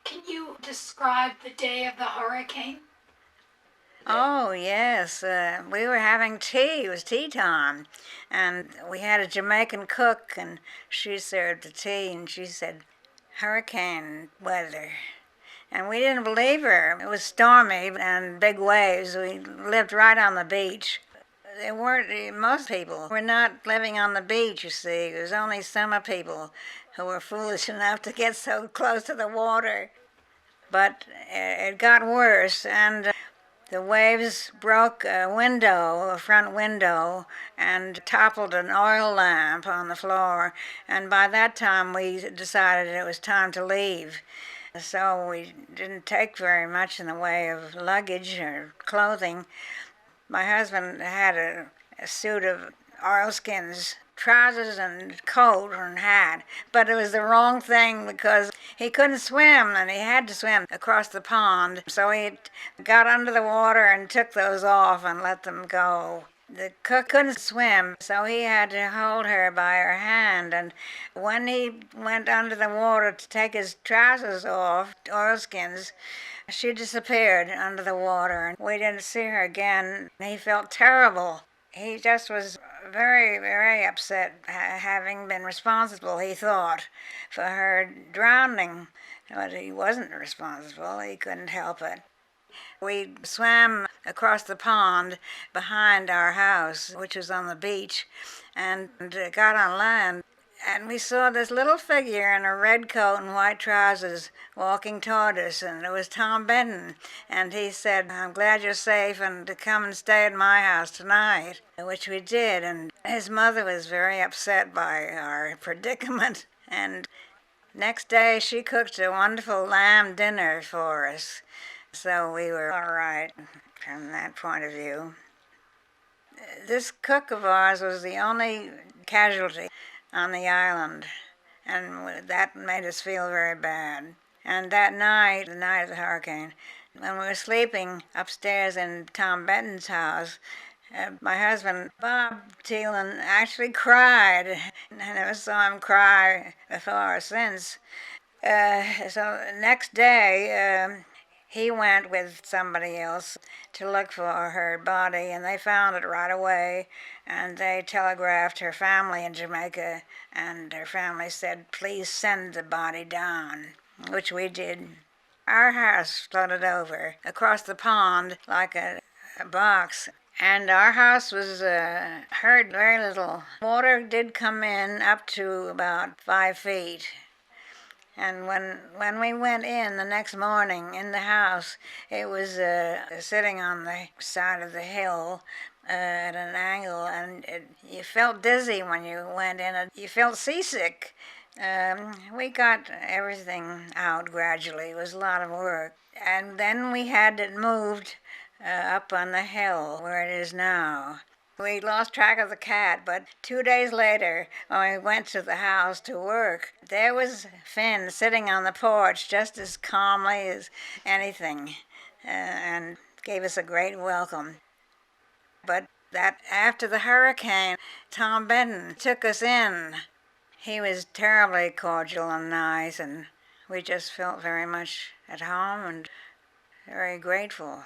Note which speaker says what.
Speaker 1: Can you describe the day of the hurricane?
Speaker 2: Oh, yes. We were having tea. It was tea time. And we had a Jamaican cook, and she served the tea, and she said, hurricane weather. And we didn't believe her. It was stormy and big waves. We lived right on the beach. There weren't, most people were not living on the beach, you see. There was only summer people who were foolish enough to get so close to the water. But it got worse, and the waves broke a front window, and toppled an oil lamp on the floor. And by that time, we decided it was time to leave. So we didn't take very much in the way of luggage or clothing. My husband had a suit of oilskins, trousers and coat and hat, but it was the wrong thing because he couldn't swim and he had to swim across the pond. So he got under the water and took those off and let them go. The cook couldn't swim, so he had to hold her by her hand. And when he went under the water to take his trousers off, oilskins, she disappeared under the water, and we didn't see her again. He felt terrible. He just was very, very upset, having been responsible, he thought, for her drowning. But he wasn't responsible. He couldn't help it. We swam across the pond behind our house, which was on the beach, and got on land. And we saw this little figure in a red coat and white trousers walking toward us, and it was Tom Benton. And he said, I'm glad you're safe and to come and stay at my house tonight, which we did. And his mother was very upset by our predicament. And next day she cooked a wonderful lamb dinner for us. So we were all right from that point of view. This cook of ours was the only casualty on the island, and that made us feel very bad. And that night, the night of the hurricane, when we were sleeping upstairs in Tom Benton's house, my husband, Bob Thielen, actually cried. I never saw him cry before or since. So the next day, he went with somebody else to look for her body, and they found it right away. And they telegraphed her family in Jamaica, and her family said, please send the body down, which we did. Our house floated over across the pond like a box, and our house was hurt very little. Water did come in up to about 5 feet. And when we went in the next morning in the house, it was sitting on the side of the hill at an angle, and you felt dizzy when you went in it. You felt seasick. We got everything out gradually. It was a lot of work. And then we had it moved up on the hill where it is now. We lost track of the cat, but 2 days later, when we went to the house to work, there was Finn sitting on the porch just as calmly as anything, and gave us a great welcome. But that after the hurricane, Tom Benton took us in. He was terribly cordial and nice, and we just felt very much at home and very grateful.